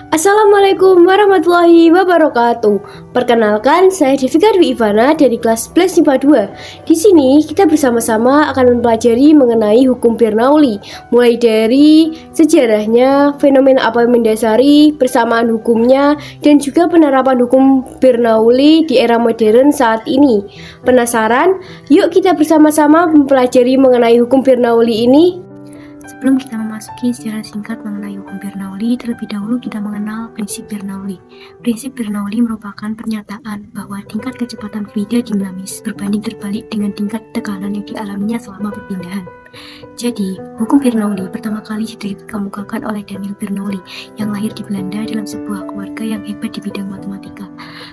Assalamualaikum warahmatullahi wabarakatuh. Perkenalkan, saya Devika Dwi Ivana dari kelas 11 IPA 2. Di sini kita bersama-sama akan mempelajari mengenai hukum Bernoulli, mulai dari sejarahnya, fenomena apa yang mendasari, persamaan hukumnya, dan juga penerapan hukum Bernoulli di era modern saat ini. Penasaran? Yuk kita bersama-sama mempelajari mengenai hukum Bernoulli ini. Sebelum kita memasuki secara singkat mengenai hukum Bernoulli, terlebih dahulu kita mengenal prinsip Bernoulli. Prinsip Bernoulli merupakan pernyataan bahwa tingkat kecepatan fluida dinamis berbanding terbalik dengan tingkat tekanan yang dialaminya selama perpindahan. Jadi, hukum Bernoulli pertama kali dikemukakan oleh Daniel Bernoulli yang lahir di Belanda dalam sebuah keluarga yang hebat di bidang matematika.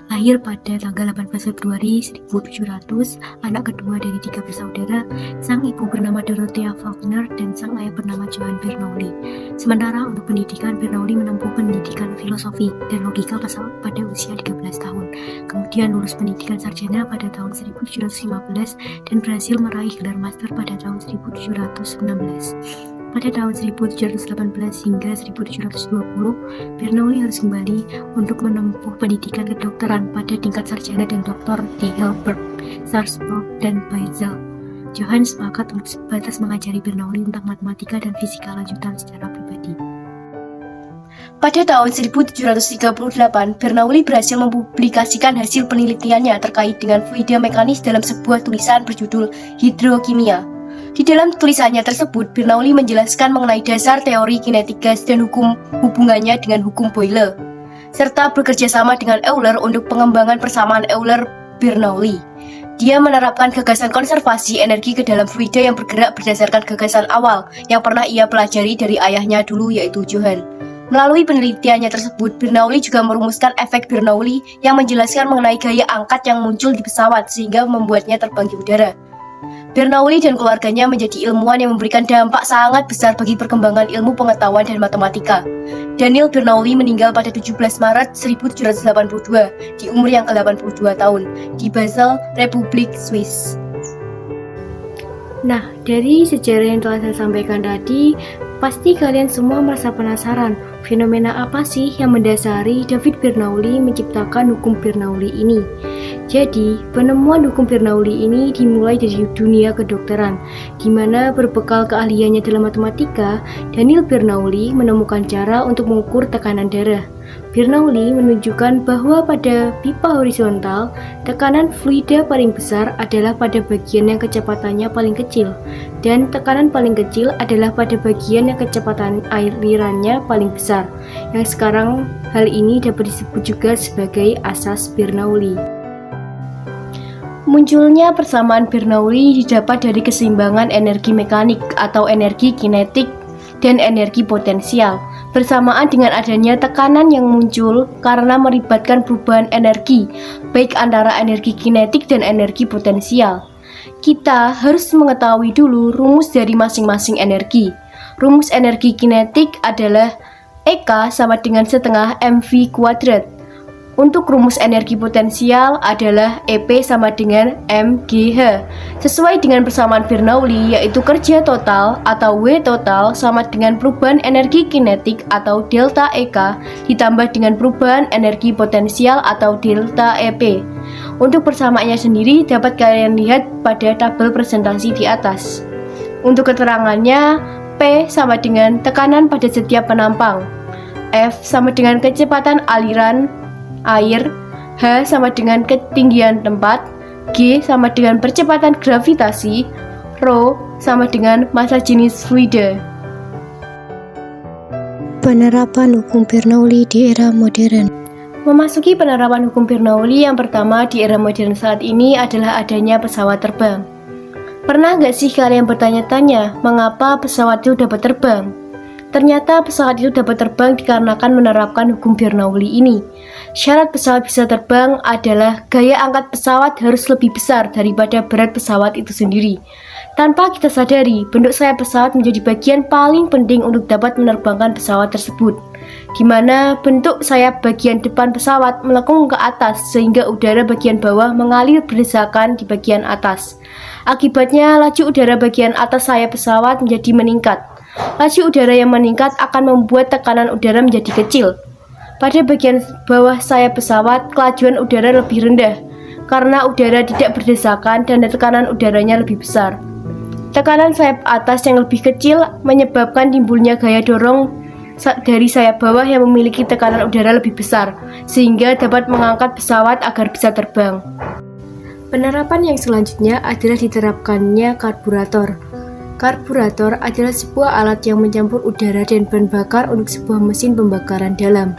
Lahir pada tanggal 18 Februari 1700, anak kedua dari 3 bersaudara, sang ibu bernama Dorothea Faulkner dan sang ayah bernama Johann Bernoulli. Sementara untuk pendidikan, Bernoulli menempuh pendidikan filosofi dan logika pada usia 13 tahun. Kemudian lulus pendidikan sarjana pada tahun 1715 dan berhasil meraih gelar master pada tahun 1716. Pada tahun 1718 hingga 1720, Bernoulli harus kembali untuk menempuh pendidikan kedokteran pada tingkat sarjana dan doktor di Heidelberg, Salzburg, dan Basel. Johann sepakat untuk sebatas mengajari Bernoulli tentang matematika dan fisika lanjutan secara pribadi. Pada tahun 1738, Bernoulli berhasil mempublikasikan hasil penelitiannya terkait dengan fluida mekanis dalam sebuah tulisan berjudul Hidrokimia. Di dalam tulisannya tersebut, Bernoulli menjelaskan mengenai dasar teori kinetik gas dan hubungannya dengan hukum Boyle, serta bekerja sama dengan Euler untuk pengembangan persamaan Euler-Bernoulli. Dia menerapkan gagasan konservasi energi ke dalam fluida yang bergerak berdasarkan gagasan awal yang pernah ia pelajari dari ayahnya dulu, yaitu Johann. Melalui penelitiannya tersebut, Bernoulli juga merumuskan efek Bernoulli yang menjelaskan mengenai gaya angkat yang muncul di pesawat sehingga membuatnya terbang di udara. Bernoulli dan keluarganya menjadi ilmuwan yang memberikan dampak sangat besar bagi perkembangan ilmu pengetahuan dan matematika. Daniel Bernoulli meninggal pada 17 Maret 1782 di umur yang ke-82 tahun di Basel, Republik Swiss. Nah, dari sejarah yang telah saya sampaikan tadi, pasti kalian semua merasa penasaran, fenomena apa sih yang mendasari David Bernoulli menciptakan hukum Bernoulli ini? Jadi, penemuan hukum Bernoulli ini dimulai dari dunia kedokteran, di mana berbekal keahliannya dalam matematika, Daniel Bernoulli menemukan cara untuk mengukur tekanan darah. Bernoulli menunjukkan bahwa pada pipa horizontal, tekanan fluida paling besar adalah pada bagian yang kecepatannya paling kecil, dan tekanan paling kecil adalah pada bagian yang kecepatan alirannya paling besar, yang sekarang hal ini dapat disebut juga sebagai asas Bernoulli. Munculnya persamaan Bernoulli didapat dari keseimbangan energi mekanik atau energi kinetik dan energi potensial, bersamaan dengan adanya tekanan yang muncul karena melibatkan perubahan energi, baik antara energi kinetik dan energi potensial. Kita harus mengetahui dulu rumus dari masing-masing energi. Rumus energi kinetik adalah EK sama dengan setengah mv kuadrat. Untuk rumus energi potensial adalah EP sama dengan mgh. Sesuai dengan persamaan Bernoulli, yaitu kerja total atau W total sama dengan perubahan energi kinetik atau delta EK ditambah dengan perubahan energi potensial atau delta EP. Untuk persamaannya sendiri dapat kalian lihat pada tabel presentasi di atas. Untuk keterangannya, P sama dengan tekanan pada setiap penampang, F sama dengan kecepatan aliran air, H sama dengan ketinggian tempat, G sama dengan percepatan gravitasi, Rho sama dengan massa jenis fluida. Penerapan hukum Bernoulli di era modern. Memasuki penerapan hukum Bernoulli yang pertama di era modern saat ini adalah adanya pesawat terbang. Pernah gak sih kalian bertanya-tanya mengapa pesawat itu dapat terbang? Ternyata pesawat itu dapat terbang dikarenakan menerapkan hukum Bernoulli ini. Syarat pesawat bisa terbang adalah gaya angkat pesawat harus lebih besar daripada berat pesawat itu sendiri. Tanpa kita sadari, bentuk sayap pesawat menjadi bagian paling penting untuk dapat menerbangkan pesawat tersebut, di mana bentuk sayap bagian depan pesawat melengkung ke atas sehingga udara bagian bawah mengalir berdesakan di bagian atas. Akibatnya, laju udara bagian atas sayap pesawat menjadi meningkat. Laju udara yang meningkat akan membuat tekanan udara menjadi kecil. Pada bagian bawah sayap pesawat, kelajuan udara lebih rendah karena udara tidak berdesakan dan tekanan udaranya lebih besar. Tekanan sayap atas yang lebih kecil menyebabkan timbulnya gaya dorong dari sayap bawah yang memiliki tekanan udara lebih besar, sehingga dapat mengangkat pesawat agar bisa terbang. Penerapan yang selanjutnya adalah diterapkannya karburator. Karburator adalah sebuah alat yang mencampur udara dan bahan bakar untuk sebuah mesin pembakaran dalam.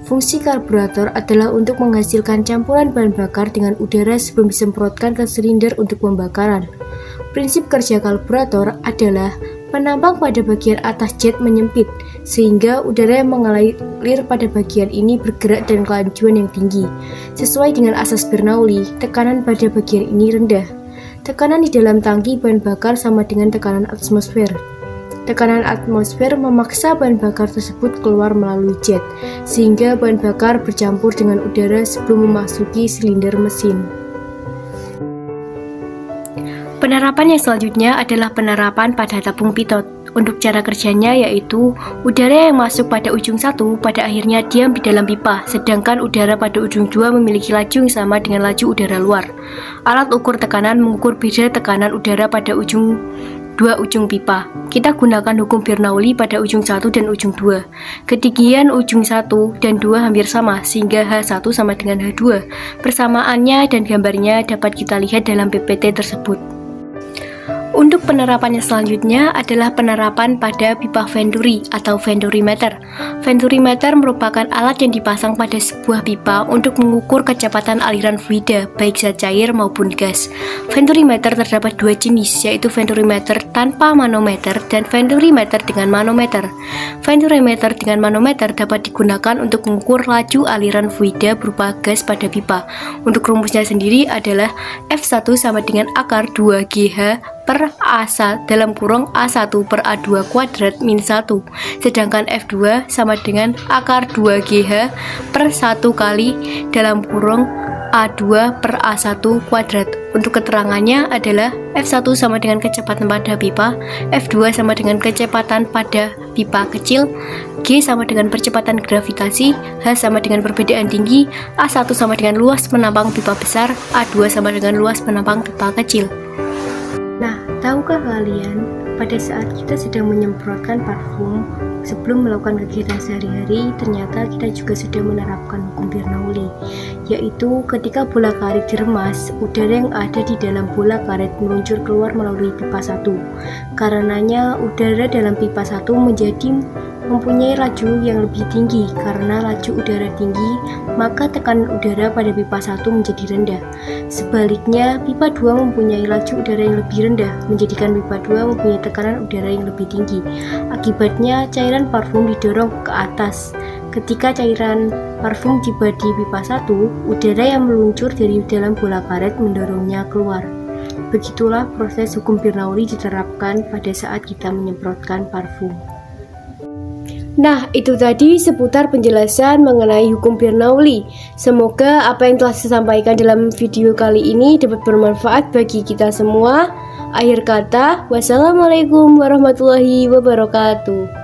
Fungsi karburator adalah untuk menghasilkan campuran bahan bakar dengan udara sebelum disemprotkan ke silinder untuk pembakaran. Prinsip kerja karburator adalah penampang pada bagian atas jet menyempit, sehingga udara yang mengalir pada bagian ini bergerak dan kelajuan yang tinggi. Sesuai dengan asas Bernoulli, tekanan pada bagian ini rendah. Tekanan di dalam tangki bahan bakar sama dengan tekanan atmosfer. Tekanan atmosfer memaksa bahan bakar tersebut keluar melalui jet, sehingga bahan bakar bercampur dengan udara sebelum memasuki silinder mesin. Penerapan yang selanjutnya adalah penerapan pada tabung pitot. Untuk cara kerjanya yaitu udara yang masuk pada ujung satu pada akhirnya diam di dalam pipa, sedangkan udara pada ujung dua memiliki laju yang sama dengan laju udara luar. Alat ukur tekanan mengukur beda tekanan udara pada dua ujung pipa. Kita gunakan hukum Bernoulli pada ujung 1 dan ujung 2. Ketinggian ujung 1 dan 2 hampir sama, sehingga H1 sama dengan H2. Persamaannya dan gambarnya dapat kita lihat dalam PPT tersebut. Untuk penerapannya selanjutnya adalah penerapan pada pipa Venturi atau Venturimeter. Venturimeter merupakan alat yang dipasang pada sebuah pipa untuk mengukur kecepatan aliran fluida, baik zat cair maupun gas. Venturimeter terdapat dua jenis, yaitu Venturimeter tanpa manometer dan Venturimeter dengan manometer. Venturimeter dengan manometer dapat digunakan untuk mengukur laju aliran fluida berupa gas pada pipa. Untuk rumusnya sendiri adalah F1 sama dengan akar 2GH per A1 dalam kurung A1 per A2 kuadrat min 1, sedangkan F2 sama dengan akar 2GH per 1 kali dalam kurung A2 per A1 kuadrat. Untuk keterangannya adalah F1 sama dengan kecepatan pada pipa, F2 sama dengan kecepatan pada pipa kecil, G sama dengan percepatan gravitasi, H sama dengan perbedaan tinggi, A1 sama dengan luas penampang pipa besar, A2 sama dengan luas penampang pipa kecil. Nah, tahukah kalian, pada saat kita sedang menyemprotkan parfum sebelum melakukan kegiatan sehari-hari, ternyata kita juga sudah menerapkan hukum Bernoulli, yaitu ketika bola karet diremas, udara yang ada di dalam bola karet meluncur keluar melalui pipa 1. Karenanya, udara dalam pipa 1 mempunyai laju yang lebih tinggi. Karena laju udara tinggi, maka tekanan udara pada pipa 1 menjadi rendah. Sebaliknya, pipa 2 mempunyai laju udara yang lebih rendah, menjadikan pipa 2 mempunyai tekanan udara yang lebih tinggi. Akibatnya, cairan parfum didorong ke atas. Ketika cairan parfum tiba di pipa 1, udara yang meluncur dari dalam bola karet mendorongnya keluar. Begitulah proses hukum Bernoulli diterapkan pada saat kita menyemprotkan parfum. Nah, itu tadi seputar penjelasan mengenai hukum Bernoulli. Semoga apa yang telah saya sampaikan dalam video kali ini dapat bermanfaat bagi kita semua. Akhir kata, wassalamualaikum warahmatullahi wabarakatuh.